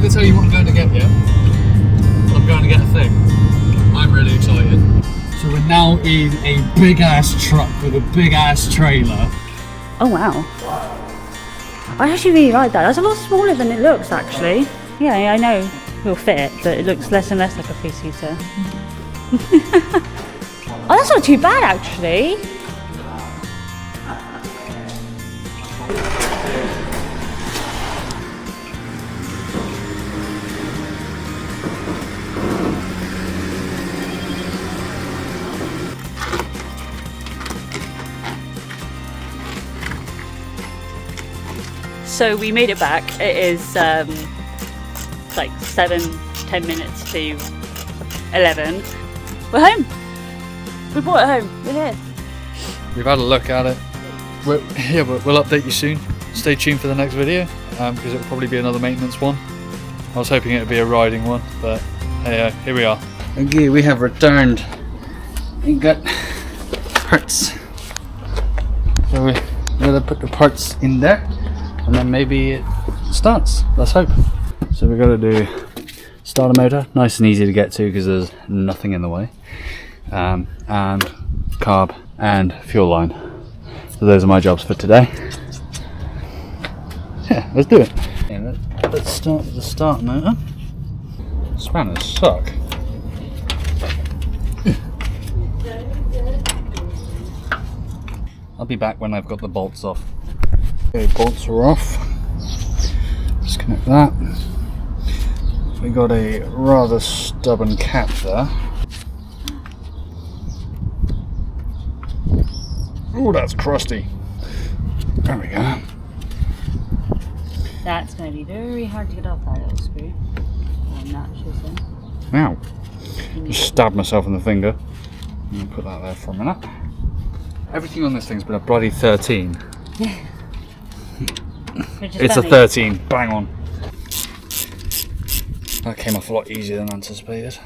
going to tell you what I'm going to get, yeah? I'm going to get a thing. I'm really excited. So we're now in a big ass truck with a big ass trailer. Oh wow. I actually really like that. That's a lot smaller than it looks actually. Yeah, I know it'll fit, but it looks less and less like a 3-seater. Oh, that's not too bad actually. So we made it back. It is like 7-10 minutes to 11. We're home. We brought it home. We're here. We've had a look at it. We'll update you soon. Stay tuned for the next video because it'll probably be another maintenance one. I was hoping it would be a riding one, but hey, here we are. Okay, we have returned. We got parts. So we're gonna put the parts in there. And then maybe it starts, let's hope. So we've got to do starter motor, nice and easy to get to because there's nothing in the way. And carb and fuel line. So those are my jobs for today. Yeah, let's do it. Yeah, let's start with the start motor. Spanners suck. I'll be back when I've got the bolts off. Okay, bolts are off. Disconnect that. We got a rather stubborn cap there. Oh, that's crusty. There we go. That's going to be very hard to get off that little screw. Ow. Just stabbed myself in the finger. I'm going to put that there for a minute. Everything on this thing's been a bloody 13. It's a 13, bang on. That came off a lot easier than anticipated.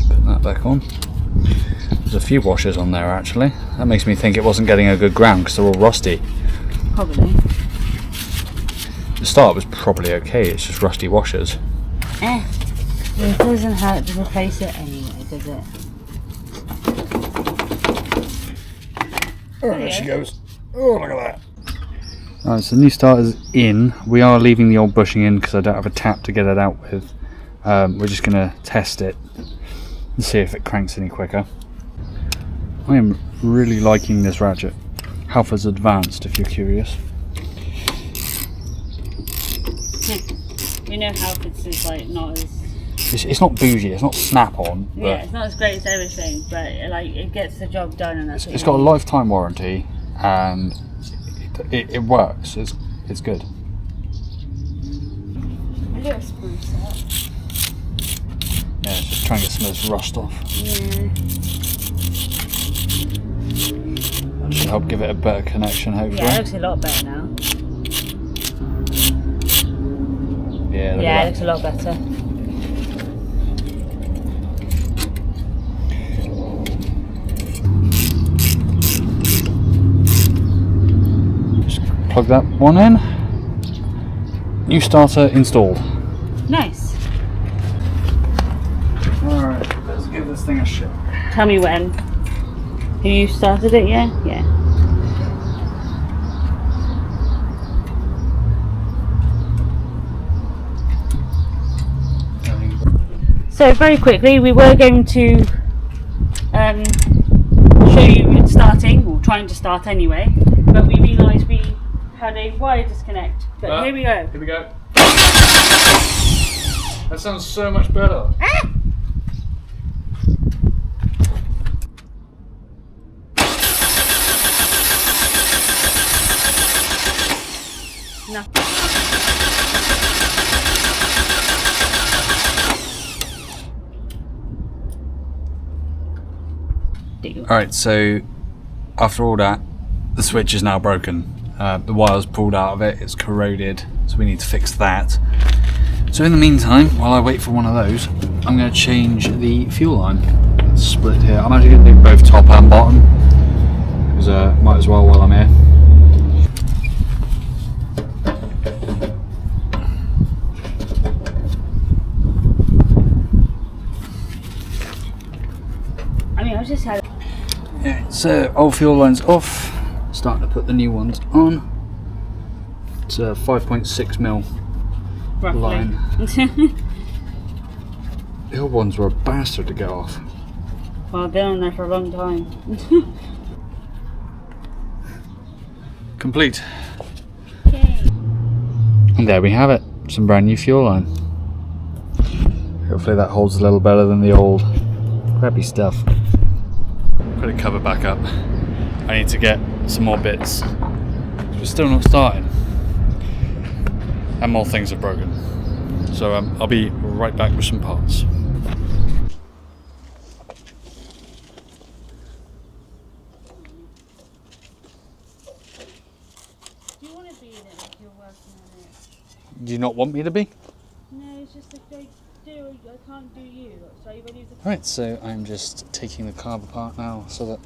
Put that back on. There's a few washers on there actually. That makes me think it wasn't getting a good ground because they're all rusty. Probably. The start was probably okay, it's just rusty washers. It doesn't hurt to replace it anyway, does it? Oh, there she goes. Oh, look at that. Alright, so the new starter's in. We are leaving the old bushing in because I don't have a tap to get it out with. We're just going to test it and see if it cranks any quicker. I am really liking this ratchet. Half-as advanced, if you're curious. You know Halfords is like not as... It's not bougie, it's not snap-on. Yeah, it's not as great as everything, but like it gets the job done, and that's it's got a lifetime warranty, and it works. It's good. A little spruce up. Yeah, just trying to get some of this rust off. Yeah. That should help give it a better connection, hopefully. Yeah, it looks a lot better now. Yeah, it looks a lot better. Plug that one in. New starter installed. Nice. Alright, let's give this thing a shot. Tell me when. Have you started it yet? Yeah. So very quickly, we were going to show you it starting, or trying to start anyway, but we realised we had a wire disconnect. But here we go. Here we go. That sounds so much better. Ah! No. Alright, so after all that, the switch is now broken. The wire's pulled out of it, it's corroded, so we need to fix that. So in the meantime, while I wait for one of those, I'm going to change the fuel line. It's split here. I'm actually going to do both top and bottom, because might as well while I'm here. just had. Yeah, so old fuel lines off. Starting to put the new ones on. It's a 5.6 mil Roughly. line. The old ones were a bastard to get off. Well, I've been on there for a long time. Complete. Okay. And there we have it. Some brand new fuel line. Hopefully that holds a little better than the old crappy stuff. Put it cover back up. I need to get some more bits. We're still not starting. And more things are broken. So I'll be right back with some parts. Do you want to be in it if you're working on it? Do you not want me to be? No, it's just if they do, I can't do you. So you've only Right, so I'm just taking the carb apart now so that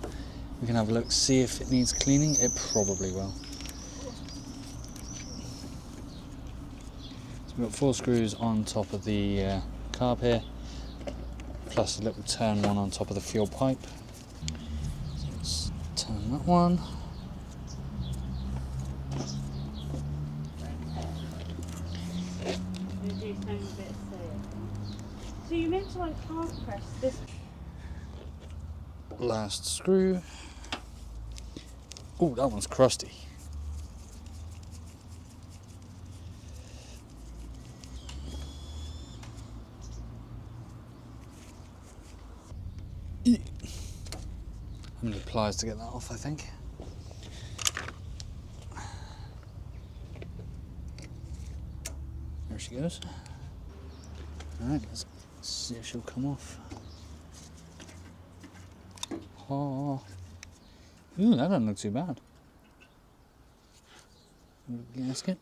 we can have a look, see if it needs cleaning. It probably will. So we've got 4 screws on top of the carb here, plus a little turn one on top of the fuel pipe. So let's turn that one. So you meant to like half press this. Last screw. Oh, that one's crusty. I need pliers to get that off, I think. There she goes. Alright, let's see if she'll come off. Oh. Ooh, that doesn't look too bad. Gasket.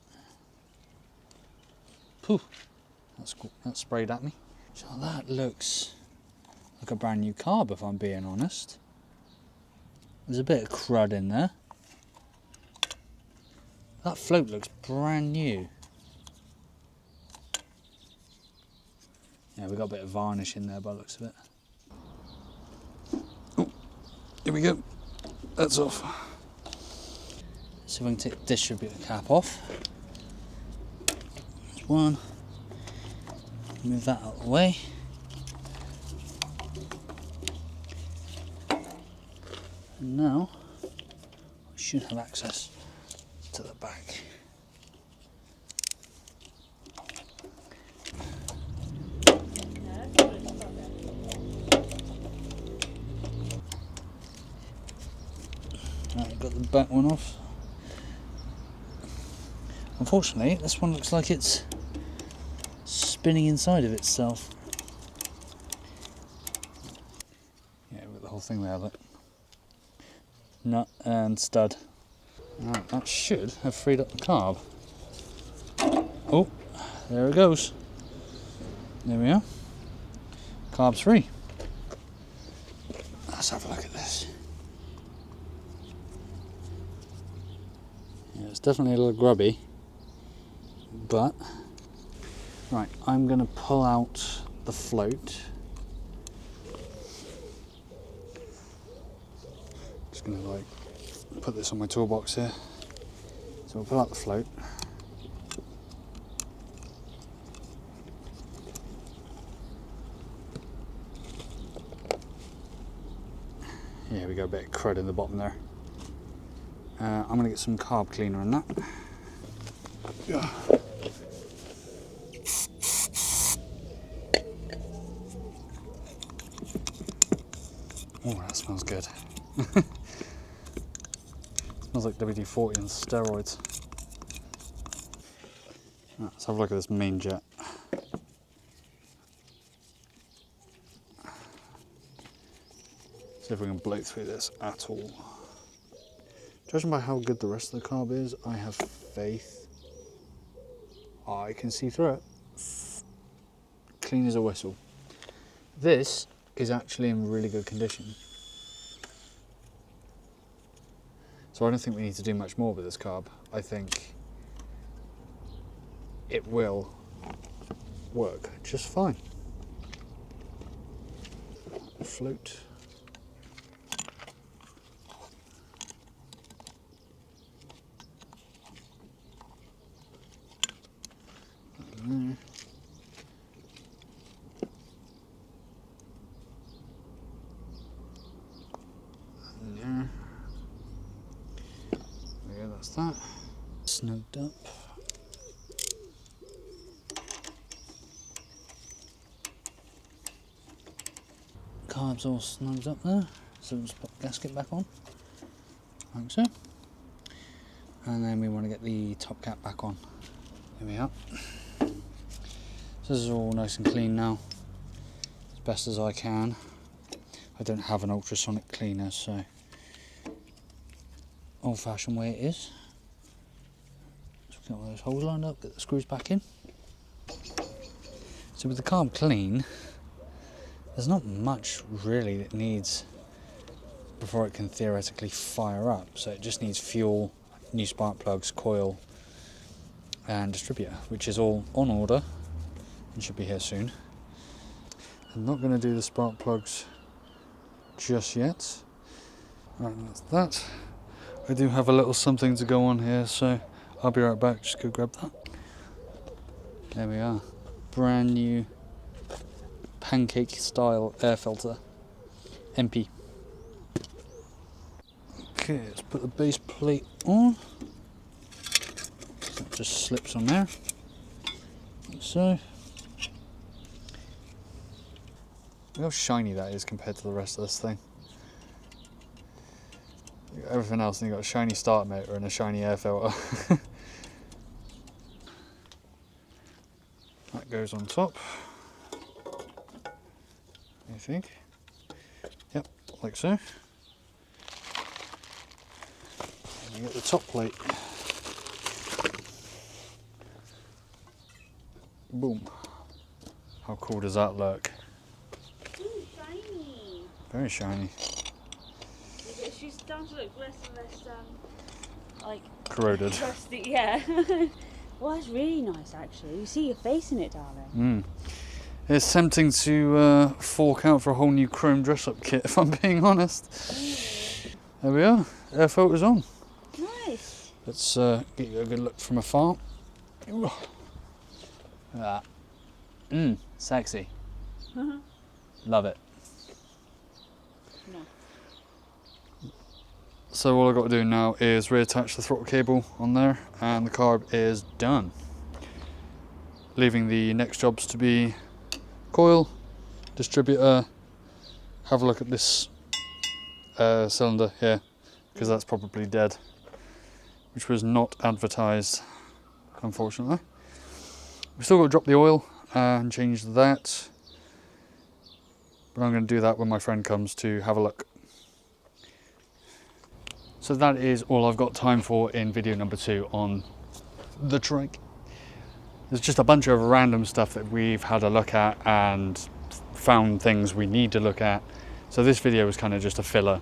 Poof. That sprayed at me. So that looks like a brand new carb, if I'm being honest. There's a bit of crud in there. That float looks brand new. Yeah, we got a bit of varnish in there by the looks of it. Oh, here we go. That's off. See if we can take the distributor cap off. There's one. Move that out of the way. And now we should have access to the back. Right, got the back one off. Unfortunately, this one looks like it's spinning inside of itself. Yeah, we've got the whole thing there, look. Nut and stud. Right, that should have freed up the carb. Oh, there it goes. There we are. Carb's free. Let's have a look at this. Yeah, it's definitely a little grubby, but right, I'm going to pull out the float. Just going to like put this on my toolbox here. So I'll pull out the float. Yeah, we got a bit of crud in the bottom there. I'm going to get some carb cleaner on that. Yeah. Oh, that smells good. Smells like WD-40 on steroids. Right, let's have a look at this main jet. See if we can blow through this at all. Judging by how good the rest of the carb is, I have faith I can see through it. Clean as a whistle. This is actually in really good condition. So I don't think we need to do much more with this carb. I think it will work just fine. Float. there. There. Yeah, that's that. Snugged up. Carbs all snugged up there. So let's put the gasket back on. Like so. And then we want to get the top cap back on. There we are. So this is all nice and clean now. As best as I can. I don't have an ultrasonic cleaner, so old-fashioned way it is. Just get all those holes lined up, get the screws back in. So with the carb clean, there's not much really that needs before it can theoretically fire up. So it just needs fuel, new spark plugs, coil and distributor, which is all on order and should be here soon. I'm not going to do the spark plugs just yet. Right, that's that. I do have a little something to go on here, so I'll be right back. Just go grab that. There we are. Brand new pancake style air filter. MP. Okay, let's put the base plate on. So it just slips on there. Like so. Look how shiny that is compared to the rest of this thing. You got everything else, and you've got a shiny start motor and a shiny air filter. That goes on top, I think. Yep, like so. And you get the top plate. Boom. How cool does that look? Ooh, shiny. Very shiny. She's starting to look less and less, like... Corroded. Rusty, yeah. Well, it's really nice, actually. You see your face in it, darling. It's tempting to fork out for a whole new chrome dress-up kit, if I'm being honest. There we are. Air filter's on. Nice. Let's get you a good look from afar. Look at that. Sexy. Love it. No. So all I've got to do now is reattach the throttle cable on there, and the carb is done. Leaving the next jobs to be coil, distributor, have a look at this cylinder here, because that's probably dead, which was not advertised, unfortunately. We've still got to drop the oil and change that, but I'm going to do that when my friend comes to have a look. So that is all I've got time for in video number 2 on the Trike. There's just a bunch of random stuff that we've had a look at and found things we need to look at. So this video is kind of just a filler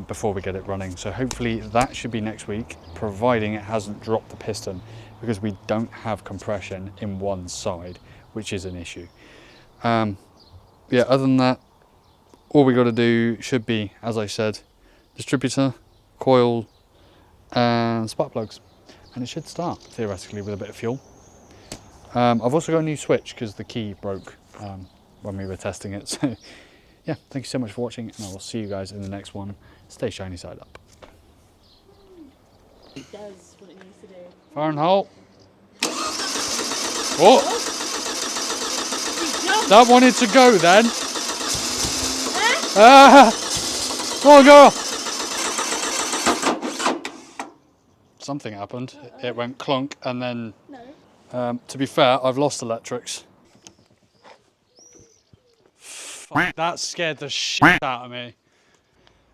before we get it running. So hopefully that should be next week, providing it hasn't dropped the piston, because we don't have compression in one side, which is an issue. Yeah, other than that, all we got to do should be, as I said, distributor, coil and spark plugs, and it should start theoretically with a bit of fuel. I've also got a new switch because the key broke when we were testing it. So yeah, thank you so much for watching, and I will see you guys in the next one. Stay shiny side up. It does what it needs to do. Fire and halt. Oh! That wanted to go then. Go on, girl. Something happened. It went clunk, and then, to be fair, I've lost electrics. Fuck, that scared the shit out of me.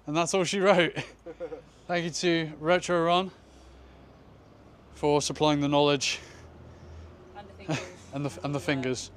And that's all she wrote. Thank you to Retro Ron for supplying the knowledge And the fingers. and the fingers.